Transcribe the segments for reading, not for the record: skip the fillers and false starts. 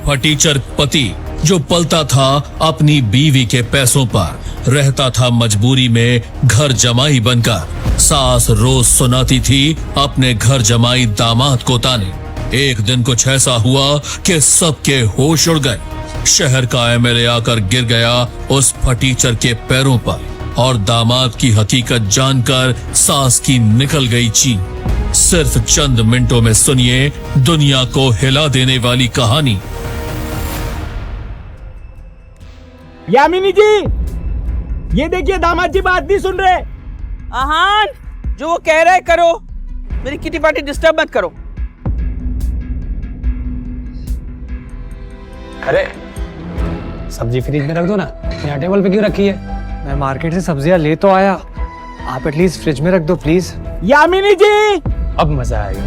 फटीचर पति जो पलता था अपनी बीवी के पैसों पर, रहता था मजबूरी में घर जमाई बनकर। सास रोज सुनाती थी अपने घर जमाई दामाद को ताने। एक दिन कुछ ऐसा हुआ कि सबके होश उड़ गए। शहर का एमएलए आकर गिर गया उस फटीचर के पैरों पर और दामाद की हकीकत जानकर सास की निकल गई चीन। सिर्फ चंद मिनटों में सुनिए दुनिया को हिला देने वाली कहानी। यामिनी जी, ये देखिए दामाद जी बात नहीं सुन रहे। आहान, जो वो कह रहे करो, मेरी किटी पार्टी डिस्टर्ब मत करो। अरे सब्जी फ्रिज में रख दो ना, यहाँ टेबल पे क्यों रखी है? मैं मार्केट से सब्जियां ले तो आया, आप एटलीस्ट फ्रिज में रख दो प्लीज। यामिनी जी, अब मजा आएगा।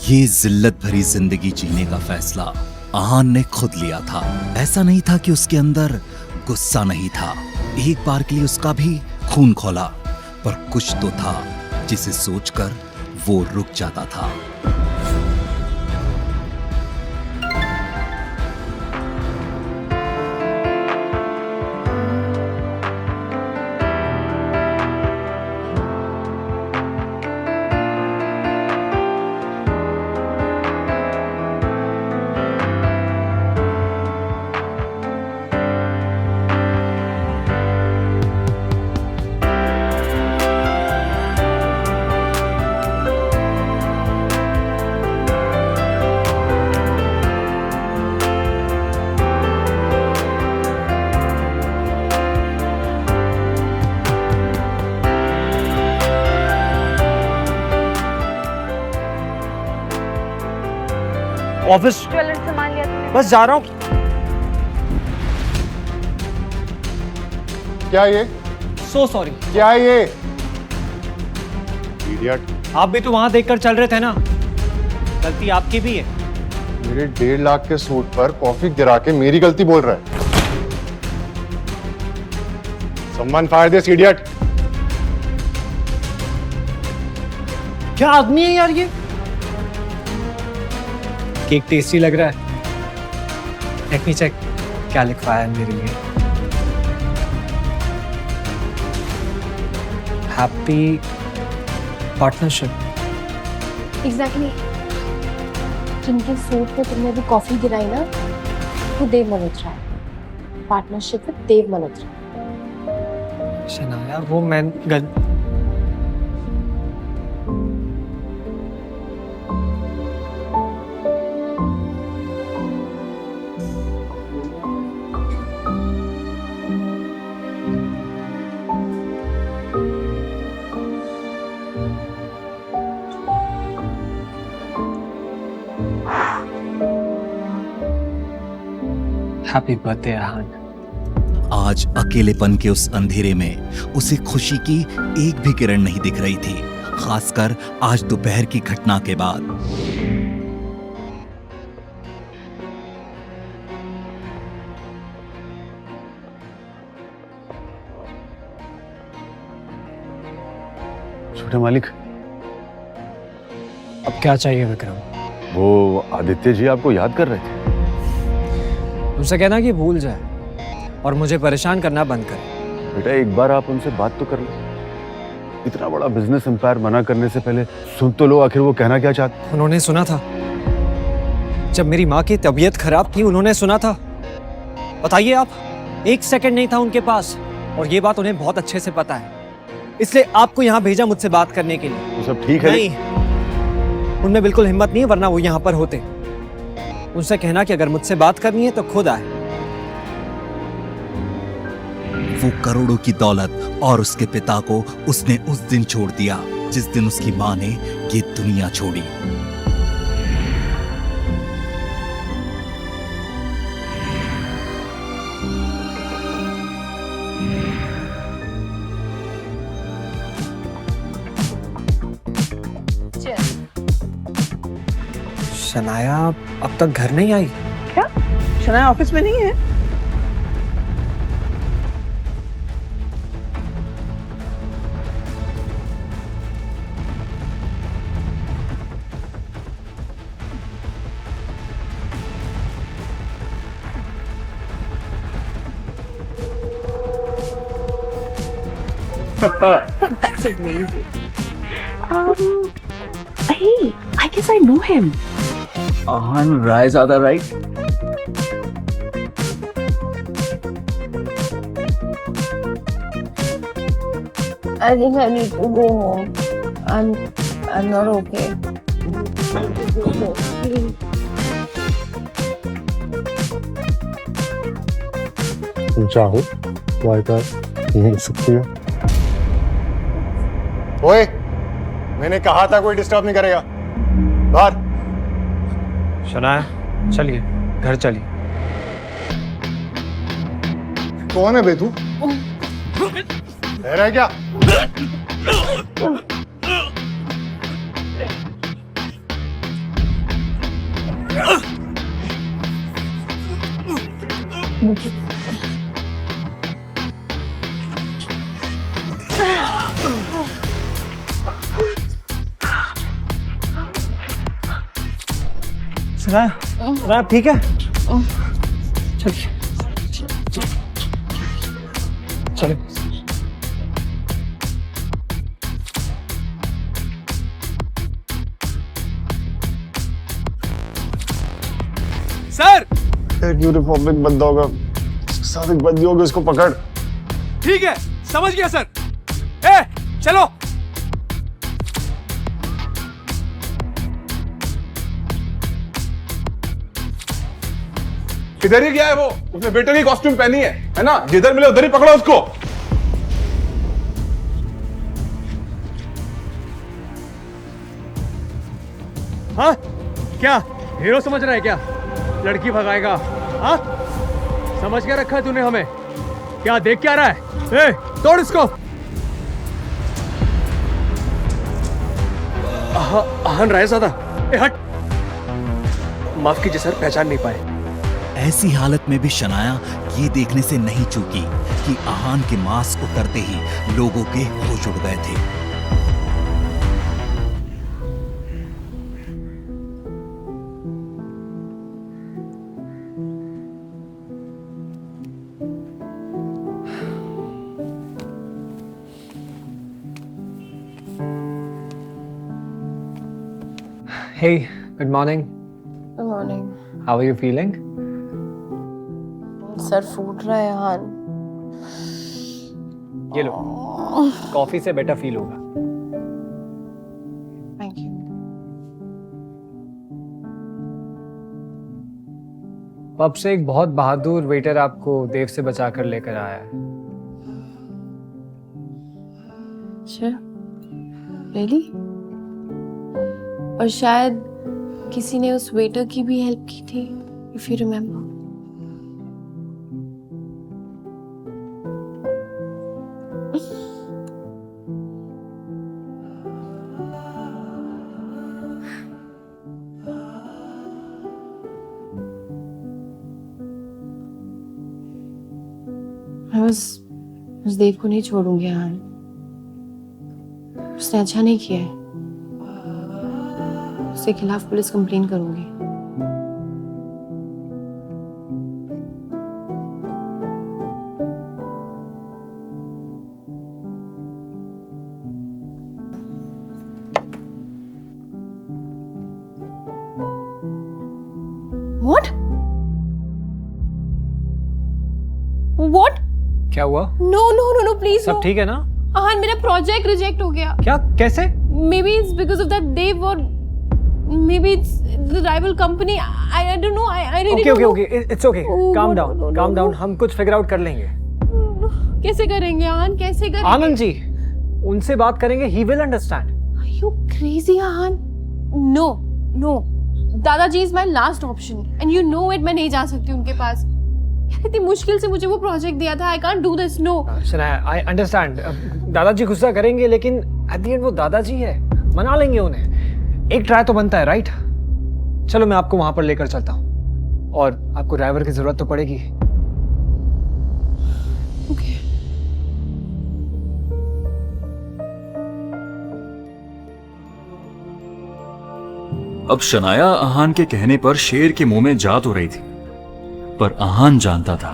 ये जिल्लत भरी जिंदगी जीने का फैसला आहान ने खुद लिया था। ऐसा नहीं था कि उसके अंदर गुस्सा नहीं था, एक बार के लिए उसका भी खून खौला, पर कुछ तो था जिसे सोचकर वो रुक जाता था। ऑफिस ज्वेलर सामान लिया तुमने? बस जा रहा हूँ। क्या ये? So sorry. क्या ये? इडियट। आप भी तो वहां देखकर चल रहे थे ना, गलती आपकी भी है। मेरे 1.5 लाख के सूट पर कॉफी गिरा के मेरी गलती बोल रहा है। सम्मान फायर दिस इडियट। क्या आदमी है यार ये? केक टेस्टी लग रहा है। लेट मी चेक क्या लिखवाया है मेरे लिए। Happy partnership. एग्जैक्टली। जिनके सूट पे तुमने अभी कॉफी गिराई ना, वो देव मल्होत्रा है। पार्टनरशिप विद देव मल्होत्रा। शनाया, वो मैं हैप्पी बर्थडे आहान। आज अकेलेपन के उस अंधेरे में उसे खुशी की एक भी किरण नहीं दिख रही थी, खासकर आज दोपहर की घटना के बाद। छोटे मालिक, अब क्या चाहिए विक्रम? वो आदित्य जी आपको याद कर रहे थे। उनसे कहना कि भूल जाए और मुझे परेशान करना बंद करे। बेटा, एक बार आप उनसे बात तो कर लो। इतना बड़ा बिजनेस एम्पायर मना करने से पहले सुन तो लो आखिर वो कहना क्या चाहते। उन्होंने सुना था जब मेरी माँ की तबीयत खराब थी, उन्होंने सुना था। बताइए आप, एक सेकंड नहीं था उनके पास, और ये बात उन्हें बहुत अच्छे से पता है, इसलिए आपको यहाँ भेजा मुझसे बात करने के लिए। वो सब ठीक है? नहीं, उनमें बिल्कुल हिम्मत नहीं है, वरना वो यहाँ पर होते। उनसे कहना कि अगर मुझसे बात करनी है तो खुद आए। वो करोड़ों की दौलत और उसके पिता को उसने उस दिन छोड़ दिया जिस दिन उसकी मां ने ये दुनिया छोड़ी। शनाया अब तक घर नहीं आई। क्या? शनाया ऑफिस में नहीं है? That's amazing. Hey, I guess I know him. Ahan Raizada, right? I think I need to go home. I'm not okay. चाहो वायदा मिल सकती है। ओए, मैंने कहा था कोई डिस्टर्ब नहीं करेगा। बाहर। शनाया, चलिए घर चलिए। कौन है बे तू? रह क्या? शनाया, आप ठीक है? चलिए चलिए। सर एक यूनिफॉर्मिक बंदा होगा, उसके साथ एक बंदी होगी, उसको पकड़। ठीक है, समझ गया सर। ए, चलो। किधर ही गया है वो? उसने बेटे की कॉस्ट्यूम पहनी है ना? जिधर मिले उधर ही पकड़ो उसको। हाँ क्या हीरो समझ रहा है क्या? लड़की भगाएगा? हाँ समझ के रखा है तूने हमें? क्या देख क्या रहा है? ए, तोड़ इसको। आहन रायज़ादा, ए हट। माफ कीजिए सर, पहचान नहीं पाए। ऐसी हालत में भी शनाया ये देखने से नहीं चूकी कि आहान के मास्क उतरते ही लोगों के होश उड़ गए थे। Hey, good morning. Good morning. How are you feeling? सर फूट रहा है हान। ये लो, कॉफी से बेटर फील होगा। Thank you. पब से एक बहुत बहादुर वेटर आपको देव से बचा कर लेकर आया है। अच्छा, really? और शायद किसी ने उस वेटर की भी हेल्प की थी, if you remember. मैं उस देव को नहीं छोड़ूंगी हान। उसने अच्छा नहीं किया है। उसके खिलाफ पुलिस कंप्लेन करूंगी। What? What? क्या हुआ? No, no, no, no, please सब no. ठीक है ना? हाँ, मेरा प्रोजेक्ट रिजेक्ट हो गया। क्या? कैसे? Maybe it's because of that Dave or maybe it's the rival company. I don't know. I really Okay, don't okay, know. okay. It's okay. Oh, Calm no, down. no, no, Calm no. down. हम कुछ figure out कर लेंगे। कैसे करेंगे आहान? कैसे करेंगे? आनंद जी, उनसे बात करेंगे। He will understand. Are you crazy, Ahaan? No, no. दादाजी is my last option, and you know it. मैं नहीं जा सकती उनके पास। यार इतनी मुश्किल से मुझे वो प्रोजेक्ट दिया था। I can't do this. No. Shanaya, I understand. दादाजी गुस्सा करेंगे, लेकिन at the end वो दादाजी है, मना लेंगे उन्हें। एक ट्राई तो बनता है, राइट? चलो मैं आपको वहां पर लेकर चलता हूँ, और आपको ड्राइवर की जरूरत तो पड़ेगी। Okay. अब शनाया आहान के कहने पर शेर के मुंह में जा तो रही थी, पर आहान जानता था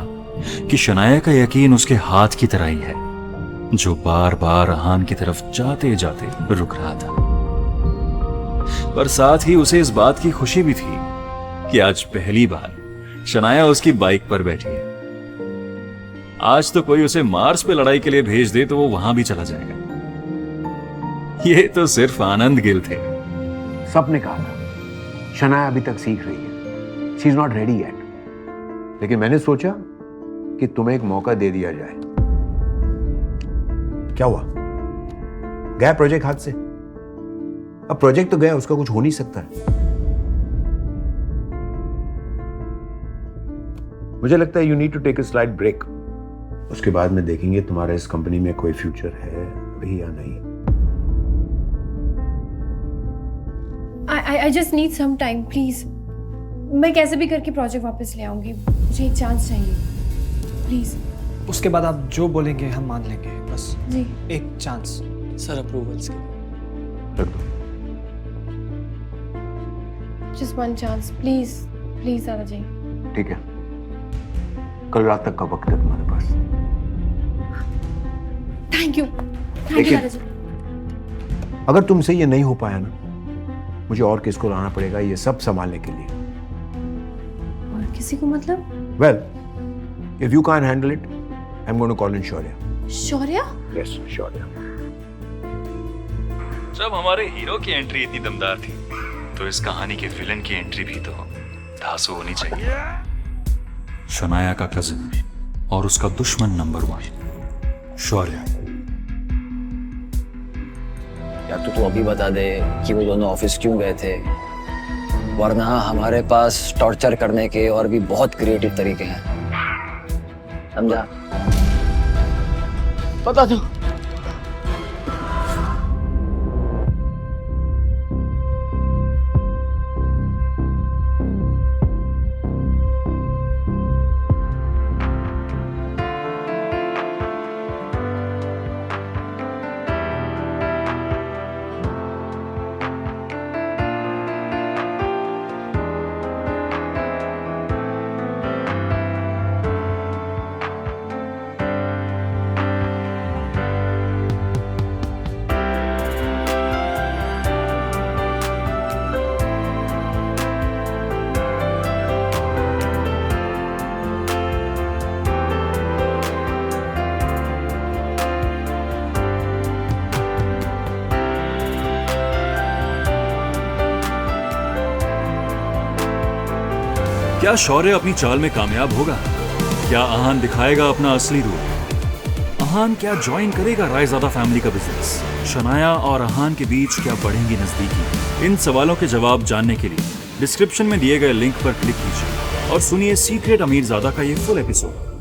कि शनाया का यकीन उसके हाथ की तरह ही है। जो बार बार आहान की तरफ जाते जाते रुक रहा था। पर साथ ही उसे इस बात की खुशी भी थी कि आज पहली बार शनाया उसकी बाइक पर बैठी है। आज तो कोई उसे मार्स पे लड़ाई के लिए भेज दे तो वो वहां भी चला जाएगा। ये तो सिर्फ आनंद गिल थे। सबने कहा था शनाया अभी तक सीख रही है, she is not ready yet. लेकिन मैंने सोचा कि तुम्हें एक मौका दे दिया जाए। क्या हुआ? गया प्रोजेक्ट हाथ से? अब प्रोजेक्ट तो गया, उसका कुछ हो नहीं सकता है। मुझे लगता है you need to take a slight break. उसके बाद में देखेंगे तुम्हारा इस कंपनी में कोई फ्यूचर है भी या नहीं। I just need some time, please. मैं कैसे भी करके प्रोजेक्ट वापस ले आऊंगी। मुझे एक चांस चाहिए, प्लीज। उसके बाद आप जो बोलेंगे हम मान लेंगे, बस जी एक चांस। सर अप्रूवल्स के रख दो। Just one chance, please please दादाजी। ठीक है, कल रात तक का वक्त है तुम्हारे पास। थैंक यू लेकिन- दादाजी। अगर तुमसे ये नहीं हो पाया ना, मुझे और किसको लाना पड़ेगा ये सब संभालने के लिए। और किसी को मतलब? Well, if you can handle it, I am going to call in Shaurya. Shaurya? Yes, Shaurya. जब हमारे हीरो की एंट्री इतनी दमदार थी तो इस कहानी के विलन की एंट्री भी तो धांसू होनी चाहिए। शनाया का कजिन और उसका दुश्मन नंबर 1 शौर्य। या तो तू अभी बता दे कि वो दोनों ऑफिस क्यों गए थे, वरना हमारे पास टॉर्चर करने के और भी बहुत क्रिएटिव तरीके हैं, समझा? बता दो। क्या शौर्य अपनी चाल में कामयाब होगा? क्या आहान दिखाएगा अपना असली रूप? आहान क्या ज्वाइन करेगा रायजादा फैमिली का बिजनेस? शनाया और आहान के बीच क्या बढ़ेंगी नजदीकी? इन सवालों के जवाब जानने के लिए डिस्क्रिप्शन में दिए गए लिंक पर क्लिक कीजिए और सुनिए सीक्रेट अमीरजादा का ये फुल एपिसोड।